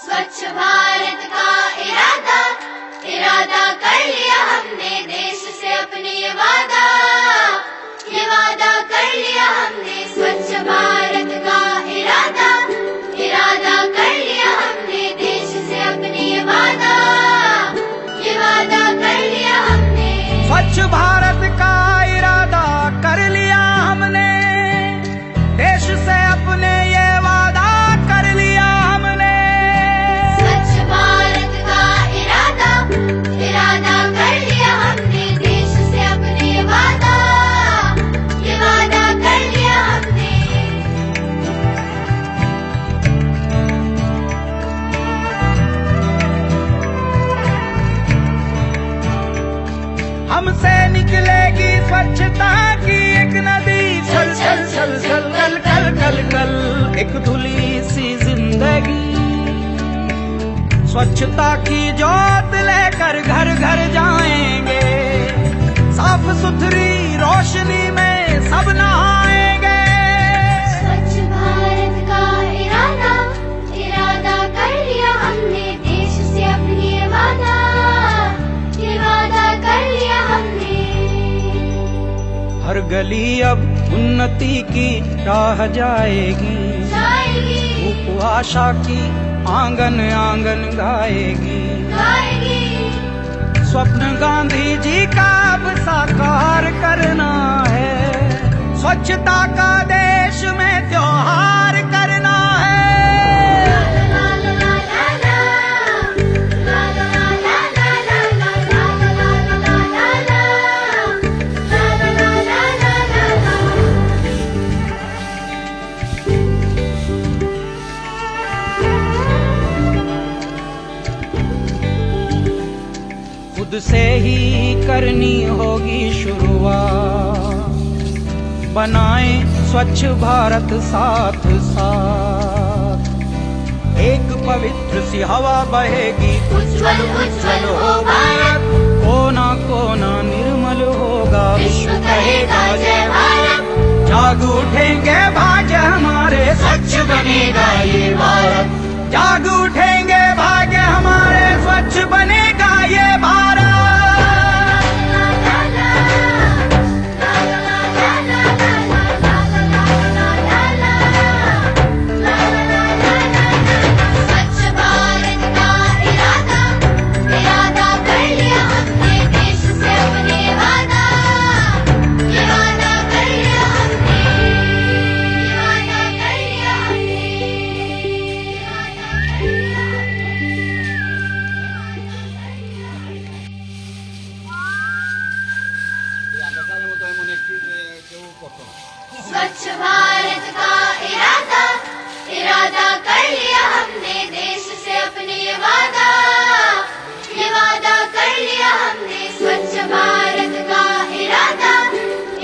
स्वच्छ भारत का इरादा इरादा कर लिया हमने, देश से अपने ये वादा कर लिया हमने। स्वच्छ भारत का इरादा इरादा कर लिया हमने, देश से अपने ये वादा कर लिया हमने। स्वच्छ भारत का इरादा कर लिया हमने, देश से अपने ये वादा कर लिया हमने। स्वच्छ भारत का इरादा इरादा कर लिया हमने, देश से अपने ये वादा कर लिया हमने। हमसे निकलेगी स्वच्छता की एक नदी, छल छल छल छल कल कल कल कल एक धुली सी जिंदगी। स्वच्छता की जोत लेकर घर घर जाएंगे, साफ सुथरी रोशनी में सब नहाएंगे। स्वच्छ भारत का इरादा इरादा कर लिया हमने, देश से अपनी ये वादा कर लिया हमने। हर गली अब उन्नति की राह जाएगी, धूप आशा की आंगन आंगन गाएगी। स्वप्न गांधी जी का अब साकार करना है, स्वच्छता का देश में त्योहार करना है। खुद से ही करनी होगी शुरुआत, बनाएं स्वच्छ भारत साथ साथ। एक पवित्र सी हवा बहेगी, उज्ज्वल उज्ज्वल हो भारत। कोना कोना निर्मल होगा, विश्व कहेगा जय भारत। जाग उठेंगे भाग्य हमारे, स्वच्छ बनेगा ये भारत। जाग उठेंगे भाग्य हमारे, स्वच्छ बनेगा ये भारत। स्वच्छ भारत का इरादा इरादा कर लिया हमने, देश से अपने वादा कर लिया हमने। कर लिया हमने। स्वच्छ भारत का इरादा इरादा कर लिया हमने, देश से अपने ये वादा कर लिया हमने। स्वच्छ भारत का इरादा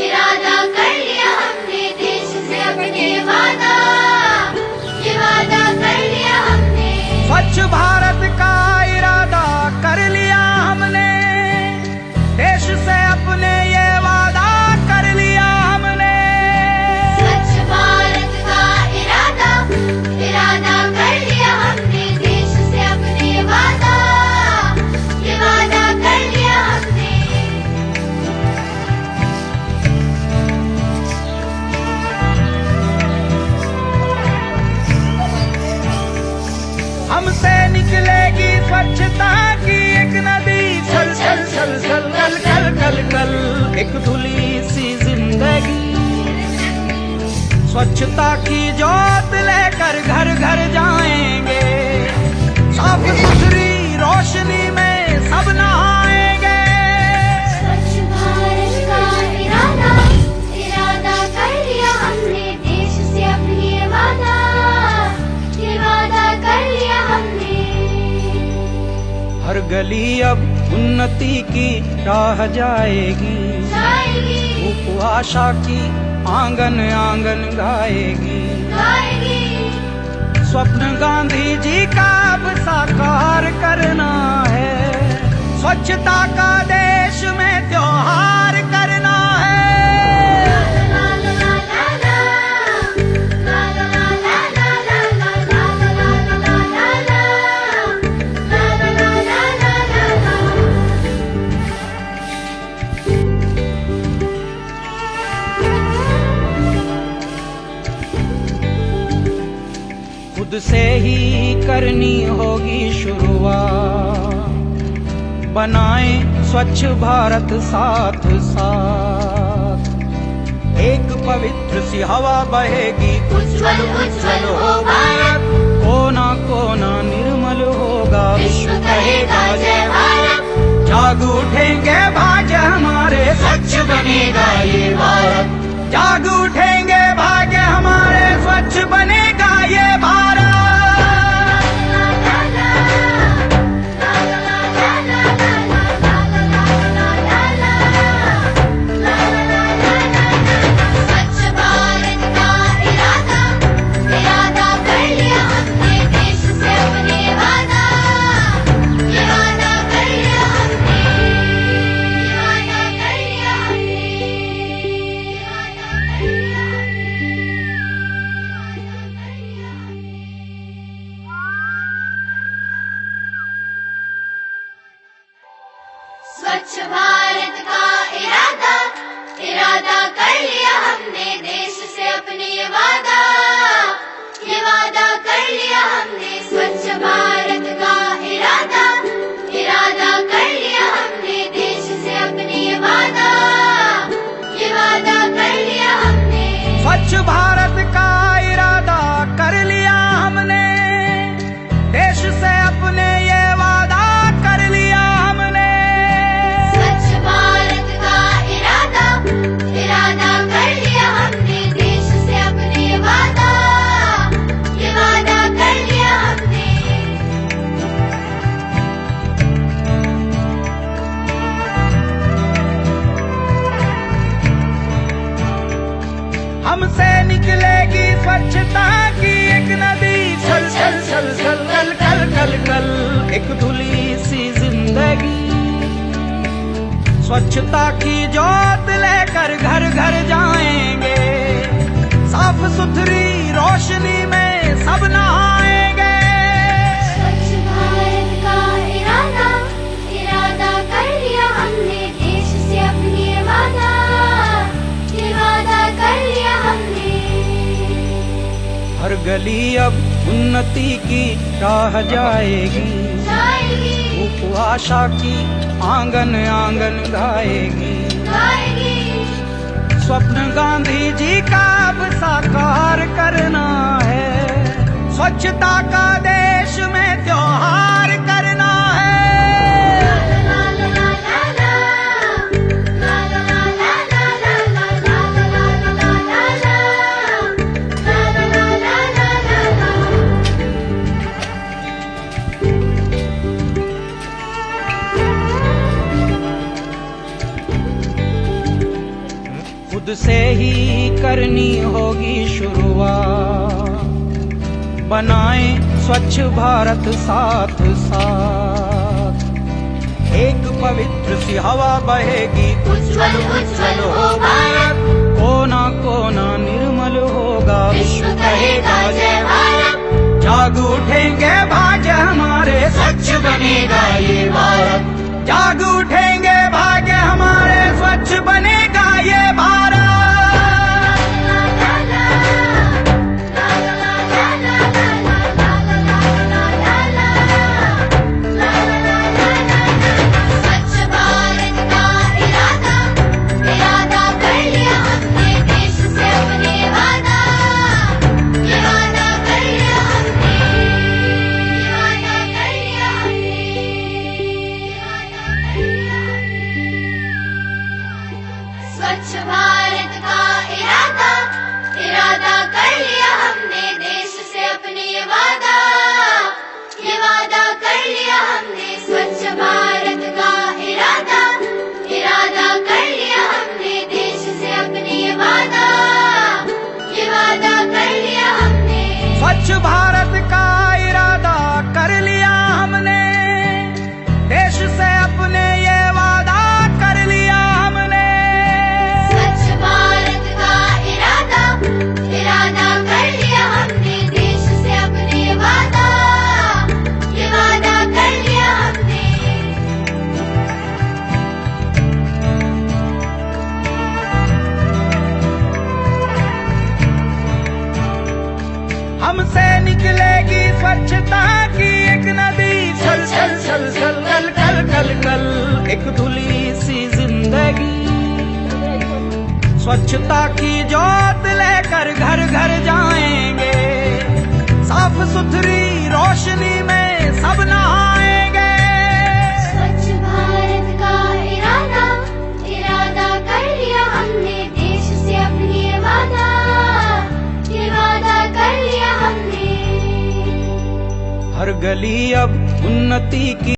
इरादा कर लिया हमने, देश से अपने ये वादा कर लिया हमने। स्वच्छ भारत का इरादा कर लिया हमने, देश से अपने ये वादा कर लिया हमने। स्वच्छ भारत का इरादा इरादा कर लिया हमने, देश से अपने वादा कर लिया हमने। हमसे निकलेगी स्वच्छता की एक नदी, छल छल छल छल कल कल कल कल एक धुली सी जिंदगी। स्वच्छता की जोत लेकर घर घर जाएंगे, साफ सुथरी रोशनी में सब नहाएंगे। स्वच्छ भारत का इरादा इरादा कर लिया हमने, देश से अपनी ये वादा कर लिया हमने। हर गली अब उन्नति की राह जाएगी, धूप आशा की आंगन आंगन गाएगी। स्वप्न गांधी जी का अब साकार करना है, स्वच्छता का देश में त्योहार करना है। से ही करनी होगी शुरुआत, बनाएं स्वच्छ भारत साथ साथ। एक पवित्र सी हवा बहेगी, उज्ज्वल उज्ज्वल हो भारत, कोना कोना निर्मल होगा, विश्व कहेगा जय भारत। जाग उठेंगे भाग्य हमारे, स्वच्छ बनेगा ये भारत। जाग उठेंगे भाग्य हमारे, स्वच्छ बनेगा ये भारत। स्वच्छ भारत का इरादा, इरादा कर लिया हमने देश से अपने वादा, ये वादा कर लिया हमने, ये वादा कर लिया हमने, ये वादा कर लिया हमने। स्वच्छ भारत का इरादा, इरादा कर लिया हमने देश से अपने ये वादा, ये वादा कर लिया हमने। स्वच्छ भारत का इरादा, इरादा कर लिया हमने देश से अपने ये वादा, ये वादा कर लिया हमने। स्वच्छ भारत का इरादा कर लिया हमने, देश से अपने ये वादा कर लिया हमने। स्वच्छ भारत का इरादा, इरादा कर लिया हमने देश से अपने ये वादा, ये वादा कर लिया हमने। हमसे निकलेगी स्वच्छता की एक नदी, छल छल छल छल कल कल कल कल, एक धुली सी जिंदगी। स्वच्छता की जोत लेकर घर घर जाएंगे, साफ सुथरी रोशनी में सब नहाएंगे। स्वच्छ भारत का इरादा, इरादा कर लिया हमने देश से अपने ये वादा, ये वादा कर लिया हमने। हर गली अब उन्नति की राह जाएगी, जाएगी, धूप आशा की आंगन आंगन गाएगी। गाएगी, स्वप्न गांधी जी का अब साकार करना है, स्वच्छता का देश में त्योहार करना है। ला ला ला ला ला, ला ला ला ला ला ला ला, ला ला ला ला ला ला, ला ला ला ला ला ला। खुद से ही करनी होगी शुरुआत, बनाएं स्वच्छ भारत साथ साथ। एक पवित्र सी हवा बहेगी, उज्ज्वल उज्ज्वल हो भारत, कोना कोना निर्मल होगा, विश्व कहेगा जय भारत। जाग उठेंगे भाग्य हमारे, स्वच्छ बनेगा ये भारत। जाग उठेंगे भाग्य हमारे, स्वच्छ बनेगा ये भारत। स्वच्छ भारत का इरादा, इरादा कर लिया हमने देश से अपने वादा, ये वादा कर लिया हमने, ये वादा कर लिया हमने, ये वादा कर लिया हमने। हमसे निकलेगी स्वच्छता की एक नदी, छल छल छल छल कल कल कल कल एक धुली सी जिंदगी। स्वच्छता की ज्योत लेकर घर घर जाएंगे, साफ सुथरी रोशनी में सब नहाएंगे। स्वच्छ भारत का इरादा, इरादा कर लिया हमने, देश से अपनी ये वादा कर लिया हमने। हर गली अब उन्नति की